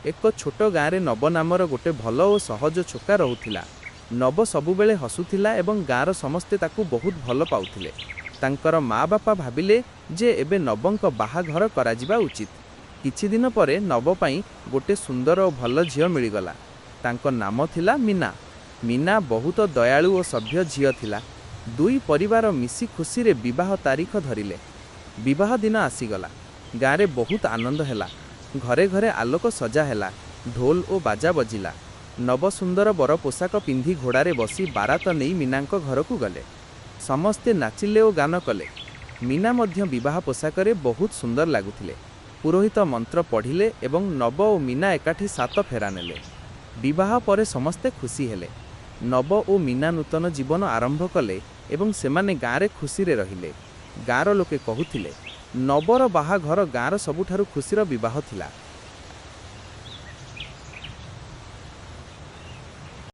ଏକ ଛୋଟ ଗାଁରେ ନବ ନାମର ଗୋଟେ ଭଲ ଓ ସହଜ ଛୋକା ରହୁଥିଲା। ନବ ସବୁବେଳେ ହସୁଥିଲା ଏବଂ ଗାଁର ସମସ୍ତେ ତାକୁ ବହୁତ ଭଲ ପାଉଥିଲେ। ତାଙ୍କର ମା ବାପା ଭାବିଲେ ଯେ ଏବେ ନବଙ୍କ ବାହାଘର କରାଯିବା ଉଚିତ। କିଛି ଦିନ ପରେ ନବ ପାଇଁ ଗୋଟେ ସୁନ୍ଦର ଓ ଭଲ ଝିଅ ମିଳିଗଲା। ତାଙ୍କ ନାମ ଥିଲା ମୀନା। ମୀନା ବହୁତ ଦୟାଳୁ ଓ ସଭ୍ୟ ଝିଅ ଥିଲା। ଦୁଇ ପରିବାର ମିଶି ଖୁସିରେ ବିବାହ ତାରିଖ ଧରିଲେ। ବିବାହ ଦିନ ଆସିଗଲା। ଗାଁରେ ବହୁତ ଆନନ୍ଦ ହେଲା। ଘରେ ଘରେ ଆଲୋକ ସଜା ହେଲା, ଢୋଲ ଓ ବାଜା ବଜିଲା। ନବ ସୁନ୍ଦର ବର ପୋଷାକ ପିନ୍ଧି ଘୋଡ଼ାରେ ବସି ବାରାତ ନେଇ ମୀନାଙ୍କ ଘରକୁ ଗଲେ। ସମସ୍ତେ ନାଚିଲେ ଓ ଗାନ କଲେ। ମୀନା ମଧ୍ୟ ବିବାହ ପୋଷାକରେ ବହୁତ ସୁନ୍ଦର ଲାଗୁଥିଲେ। ପୁରୋହିତ ମନ୍ତ୍ର ପଢ଼ିଲେ ଏବଂ ନବ ଓ ମୀନା ଏକାଠି 7 ଫେରା ନେଲେ। ବିବାହ ପରେ ସମସ୍ତେ ଖୁସି ହେଲେ। ନବ ଓ ମୀନା ନୂତନ ଜୀବନ ଆରମ୍ଭ କଲେ ଏବଂ ସେମାନେ ଗାଁରେ ଖୁସିରେ ରହିଲେ। ଗାଁର ଲୋକେ କହୁଥିଲେ, ନବର ବାହାଘର ଗାଁର ସବୁଠାରୁ ଖୁସିର ବିବାହ ଥିଲା।